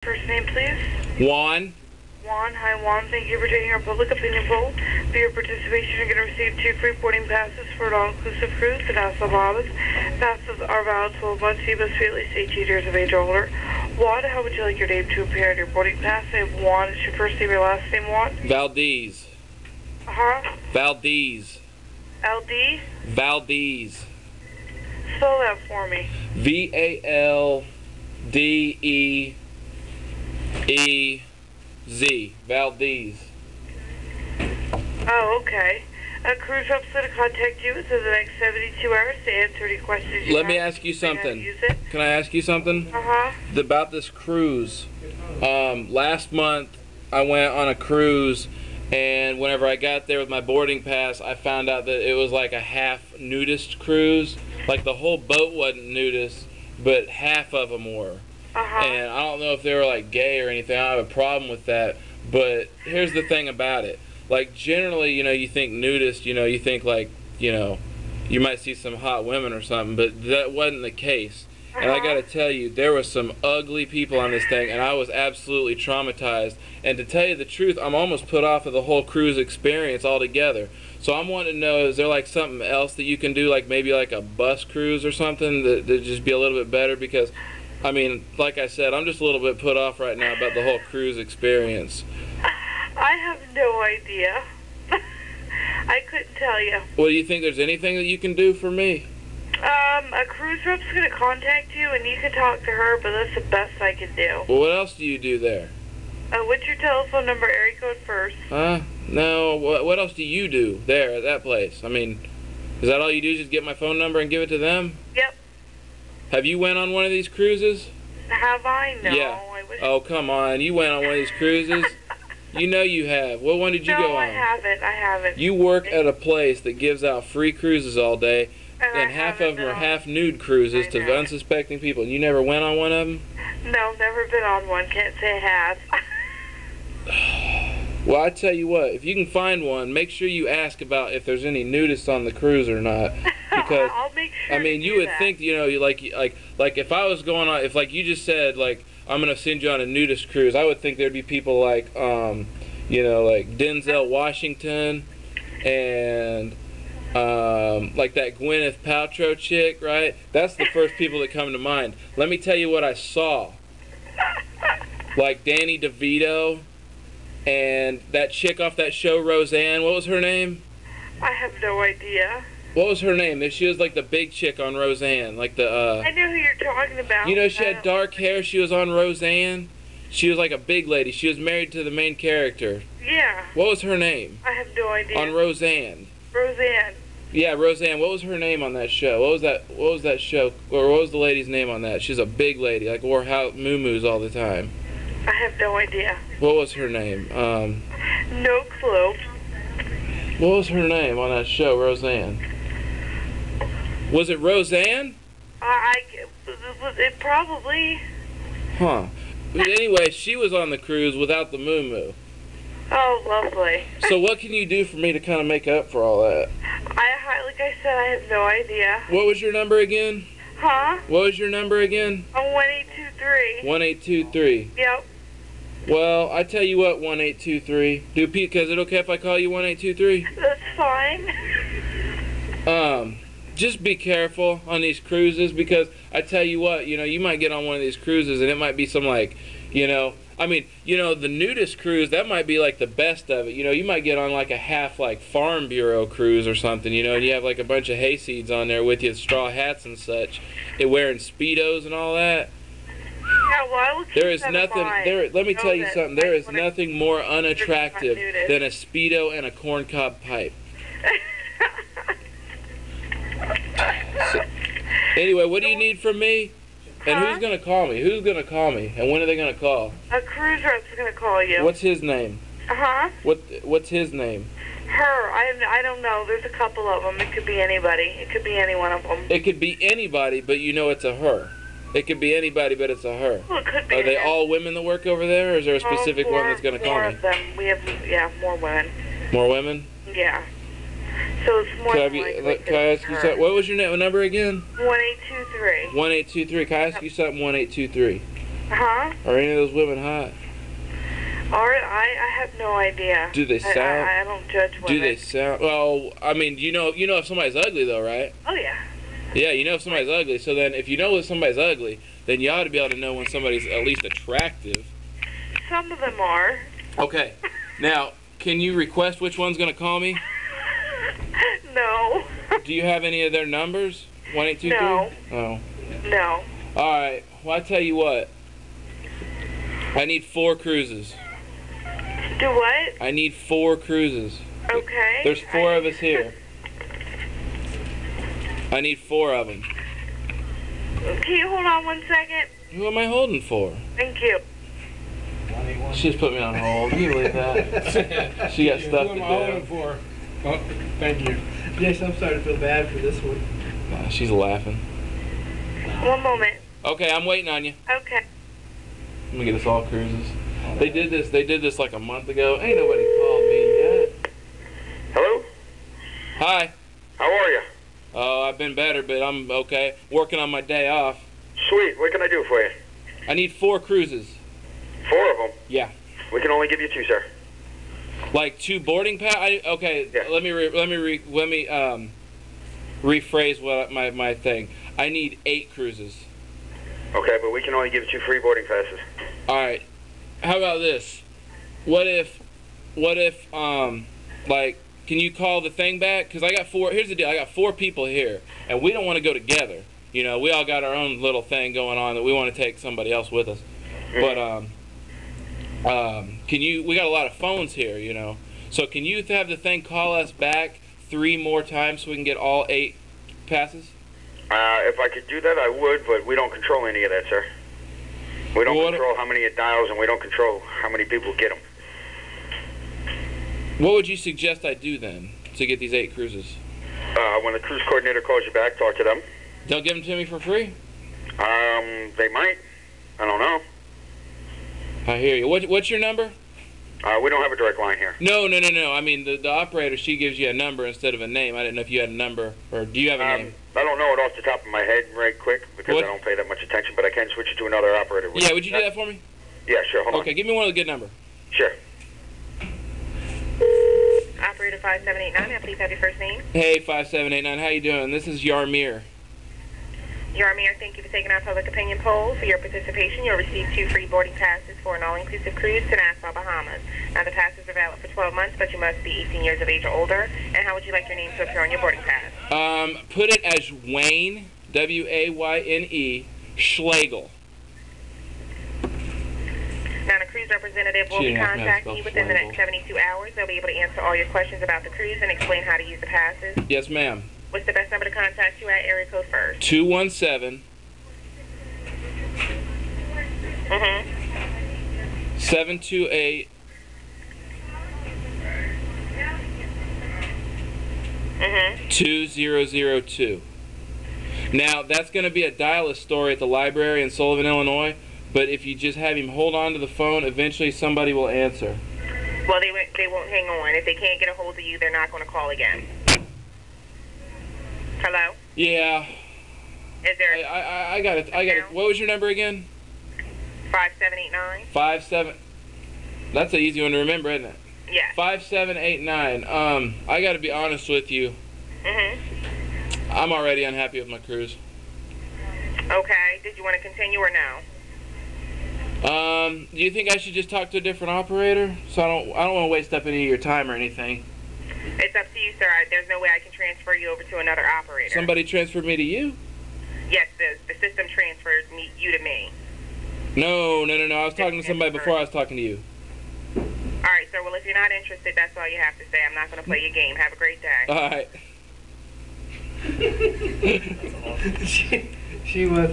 First name, please. Juan. Juan. Hi, Juan. Thank you for taking our public opinion poll. For your participation, you're going to receive 2 free boarding passes for an all-inclusive cruise to Nassau, Bahamas. Passes are valid 12 months. You must be at least 18 years of age or older. Juan, how would you like your name to appear on your boarding pass? I have Juan. Is your first name, your last name, Juan? Valdez. Valdez. LD? Valdez. Spell that for me. V-A-L-D-E-E-Z. Valdez. Oh, okay. A cruise reps going to contact you within the next 72 hours to answer any questions you have. Let me ask you something. Can I ask you something? Uh-huh. About this cruise. Last month, I went on a cruise, and whenever I got there with my boarding pass, I found out that it was like a half nudist cruise. Like the whole boat wasn't nudist, but half of them were. And I don't know if they were like gay or anything. I don't have a problem with that. But here's the thing about it. Like generally, you know, you think nudist, you know, you think like, you know, you might see some hot women or something, but that wasn't the case. And I gotta tell you, there was some ugly people on this thing, and I was absolutely traumatized. And to tell you the truth, I'm almost put off of the whole cruise experience altogether. So I'm wanting to know, is there like something else that you can do, like maybe like a bus cruise or something that just be a little bit better? Because, I mean, like I said, I'm just a little bit put off right now about the whole cruise experience. I have no idea. I couldn't tell you. Well, do you think there's anything that you can do for me? A cruise rep's going to contact you, and you can talk to her, but that's the best I can do. Well, what else do you do there? What's your telephone number, area code first? No, what else do you do there at that place? I mean, is that all you do, just get my phone number and give it to them? Yep. Have you went on one of these cruises? Have I? No. Yeah. I wish. Oh, come on. You went on one of these cruises? You know you have. What one did you go on? No, I haven't. I haven't. You work at a place that gives out free cruises all day, and half of them are half-nude cruises to unsuspecting people. And you never went on one of them? No, never been on one. Can't say I have. Well, I tell you what, if you can find one, make sure you ask about if there's any nudists on the cruise or not. Because I'll make sure. I mean, you would think, you know, like if I was going on, if like you just said, like I'm gonna send you on a nudist cruise, I would think there'd be people like, you know, like Denzel Washington, and like that Gwyneth Paltrow chick, right? That's the first people that come to mind. Let me tell you what I saw. Like Danny DeVito. And that chick off that show, Roseanne, what was her name? I have no idea. What was her name? She was like the big chick on Roseanne, like the I know who you're talking about. You know, she had dark hair. She was on Roseanne. She was like a big lady. She was married to the main character. Yeah. What was her name? I have no idea. On Roseanne. Roseanne. Yeah, Roseanne. What was her name on that show? What was that show? Or what was the lady's name on that? She's a big lady, like wore moo-moos all the time. I have no idea. What was her name? No clue. What was her name on that show, Roseanne? Was it Roseanne? It probably. Huh. But anyway, she was on the cruise without the moo-moo. Oh, lovely. So what can you do for me to kind of make up for all that? Like I said, I have no idea. What was your number again? Huh? What was your number again? 1823. 1823. Yep. Well, I tell you what, 1823. Is it okay if I call you 1823? That's fine. Just be careful on these cruises, because I tell you what, you know, you might get on one of these cruises and it might be some like, you know, I mean, you know, the nudist cruise, that might be like the best of it. You know, you might get on like a half like Farm Bureau cruise or something, you know, and you have like a bunch of hayseeds on there with you, straw hats and such, and wearing Speedos and all that. Yeah, well, there is nothing, let me tell you something, there is nothing more unattractive than a Speedo and a corncob pipe. So, anyway, what do you need from me? And who's going to call me? Who's going to call me? And when are they going to call? A cruise rep's going to call you. What's his name? What's his name? Her. I don't know. There's a couple of them. It could be anybody. It could be any one of them. It could be anybody, but you know it's a her. It could be anybody, but it's a her. Well, it could be. Are they all women that work over there, or is there a specific one that's going to call me? More of them. We have, more women. More women? Yeah. So it's more likely. Can I ask you something? What was your number again? 1823. 1823. Can I ask you something? 1823. Huh? Are any of those women hot? I have no idea. Do they sound? I don't judge women. Do they sound? Well, I mean, you know if somebody's ugly though, right? Oh yeah. Yeah, you know if somebody's ugly. So then, if you know if somebody's ugly, then you ought to be able to know when somebody's at least attractive. Some of them are. Okay. Now, can you request which one's gonna call me? No. Do you have any of their numbers? 1-823? No. Oh. No. All right. Well, I tell you what. I need 4 cruises. Do what? I need 4 cruises. Okay. There's 4 of us here. I need 4 of them. Can you hold on 1 second? Who am I holding for? Thank you. She just put me on hold. Can you believe that? She got stuff to do. Who am I holding for? Oh, thank you. Yes, I'm starting to feel bad for this one. Nah, she's laughing. 1 moment. Okay, I'm waiting on you. Okay. Let me get us all cruises. They did this like a month ago. Ain't nobody called me yet. Hello? Hi. How are you? Oh, I've been better, but I'm okay. Working on my day off. Sweet. What can I do for you? I need 4 cruises. 4 of them? Yeah. We can only give you 2, sir. Like 2 boarding pass. Okay. Yeah. Let me rephrase what my thing. I need 8 cruises. Okay, but we can only give you 2 free boarding passes. All right. How about this? What if like, can you call the thing back? Because I got 4. Here's the deal. I got 4 people here, and we don't want to go together. You know, we all got our own little thing going on that we want to take somebody else with us. Mm-hmm. But can you? We got a lot of phones here, you know. So can you have the thing call us back 3 more times so we can get all 8 passes? If I could do that, I would, but we don't control any of that, sir. We don't control how many it dials, and we don't control how many people get them. What would you suggest I do then to get these 8 cruises? When the cruise coordinator calls you back, talk to them. They'll give them to me for free? They might. I don't know. I hear you. What's your number? We don't have a direct line here. No. I mean, the operator, she gives you a number instead of a name. I didn't know if you had a number, or do you have a name? I don't know it off the top of my head right quick because I don't pay that much attention, but I can switch you to another operator. Yeah, would you do that for me? Yeah, sure. Hold on. Okay, give me one with a good number. Sure. Operator 5789, I please have your first name. Hey, 5789, how you doing? This is Yarmir. Yarmir, thank you for taking our public opinion poll. For your participation, you'll receive 2 free boarding passes for an all-inclusive cruise to Nassau, Bahamas. Now, the passes are valid for 12 months, but you must be 18 years of age or older. And how would you like your name to appear on your boarding pass? Put it as Wayne, W-A-Y-N-E, Schlegel. Now, the cruise representative will be contacting you within the next 72 hours. They'll be able to answer all your questions about the cruise and explain how to use the passes. Yes, ma'am. What's the best number to contact you at? Area code first. 217 728 2002. Now, that's going to be a dial-a story at the library in Sullivan, Illinois, but if you just have him hold on to the phone, eventually somebody will answer. Well, they won't hang on. If they can't get a hold of you, they're not going to call again. Hello? Yeah. Is there... I got it. What was your number again? 5789. 57. That's an easy one to remember, isn't it? Yes. 5789. I got to be honest with you. I'm already unhappy with my cruise. Okay. Did you want to continue or no? Do you think I should just talk to a different operator? So I don't want to waste up any of your time or anything. It's up to you, sir. There's no way I can transfer you over to another operator. Somebody transferred me to you? Yes, the system transferred you to me. No. I was talking to somebody before I was talking to you. All right, sir. Well, if you're not interested, that's all you have to say. I'm not going to play your game. Have a great day. All right. She was...